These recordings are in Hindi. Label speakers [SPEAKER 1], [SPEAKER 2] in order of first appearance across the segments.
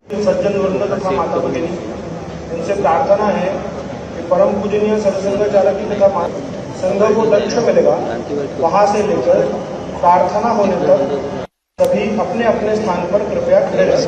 [SPEAKER 1] सज्जन वृंद तथा माता भगिनी, इनसे प्रार्थना है कि परम पूजनीय सरसंघ चालकी तथा संघ को लक्ष्य मिलेगा, वहां से लेकर प्रार्थना होने तक सभी अपने अपने स्थान पर कृपया खड़े रहें।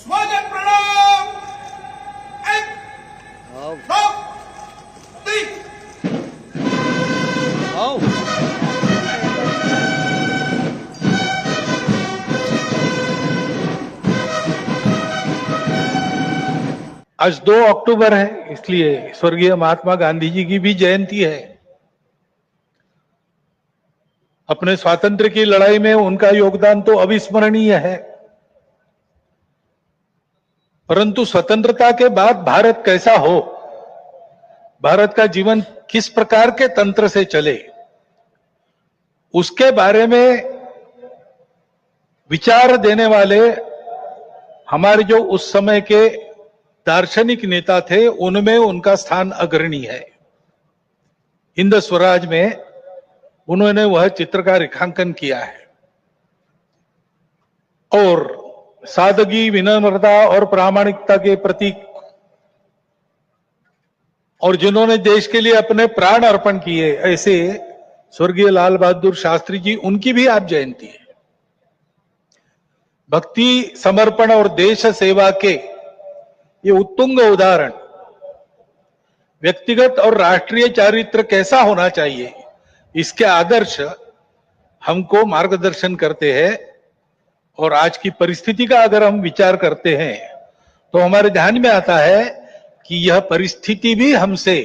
[SPEAKER 2] स्वागत प्रणाम।
[SPEAKER 3] आज 2 अक्टूबर है, इसलिए स्वर्गीय महात्मा गांधी जी की भी जयंती है। अपने स्वातंत्र्य की लड़ाई में उनका योगदान तो अविस्मरणीय है, परंतु स्वतंत्रता के बाद भारत कैसा हो, भारत का जीवन किस प्रकार के तंत्र से चले, उसके बारे में विचार देने वाले हमारे जो उस समय के दार्शनिक नेता थे, उनमें उनका स्थान अग्रणी है। हिंद स्वराज में उन्होंने वह चित्र का रेखांकन किया है और सादगी, विनम्रता और प्रामाणिकता के प्रतीक, और जिन्होंने देश के लिए अपने प्राण अर्पण किए, ऐसे स्वर्गीय लाल बहादुर शास्त्री जी, उनकी भी आज जयंती है। भक्ति, समर्पण और देश सेवा के ये उत्तुंग उदाहरण, व्यक्तिगत और राष्ट्रीय चारित्र कैसा होना चाहिए, इसके आदर्श हमको मार्गदर्शन करते हैं। और आज की परिस्थिति का अगर हम विचार करते हैं तो हमारे ध्यान में आता है कि यह परिस्थिति भी हमसे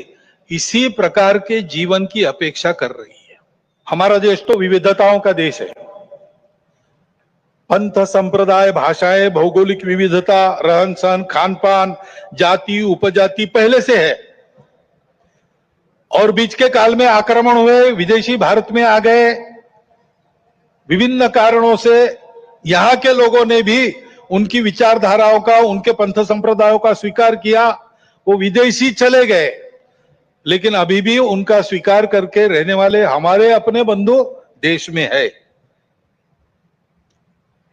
[SPEAKER 3] इसी प्रकार के जीवन की अपेक्षा कर रही है। हमारा देश तो विविधताओं का देश है। पंथ, संप्रदाय, भाषाएं, भौगोलिक विविधता, रहन सहन, खान पान, जाति, उपजाति पहले से है, और बीच के काल में आक्रमण हुए, विदेशी भारत में आ गए। विभिन्न कारणों से यहां के लोगों ने भी उनकी विचारधाराओं का, उनके पंथ संप्रदायों का स्वीकार किया। वो विदेशी चले गए, लेकिन अभी भी उनका स्वीकार करके रहने वाले हमारे अपने बंधु देश में है।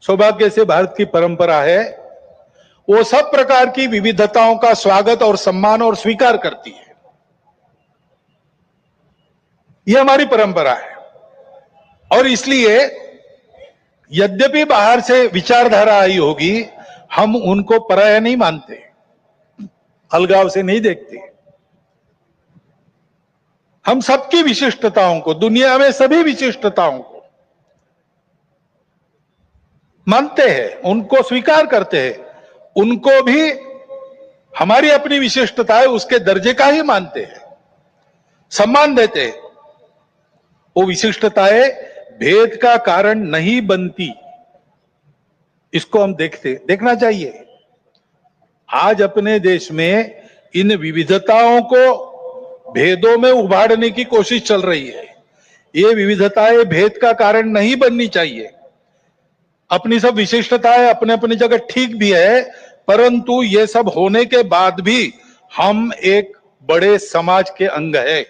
[SPEAKER 3] सौभाग्य से भारत की परंपरा है, वो सब प्रकार की विविधताओं का स्वागत और सम्मान और स्वीकार करती है। यह हमारी परंपरा है, और इसलिए यद्यपि बाहर से विचारधारा आई होगी, हम उनको पराया नहीं मानते, अलगाव से नहीं देखते। हम सबकी विशिष्टताओं को, दुनिया में सभी विशिष्टताओं को मानते हैं, उनको स्वीकार करते हैं, उनको भी हमारी अपनी विशिष्टता है उसके दर्जे का ही मानते हैं, सम्मान देते हैं। वो विशिष्टताएं भेद का कारण नहीं बनती, इसको हम देखना चाहिए। आज अपने देश में इन विविधताओं को भेदों में उभारने की कोशिश चल रही है। ये विविधताएं भेद का कारण नहीं बननी चाहिए। अपनी सब विशिष्टताएं अपने अपनी जगह ठीक भी है, परंतु ये सब होने के बाद भी हम एक बड़े समाज के अंग है।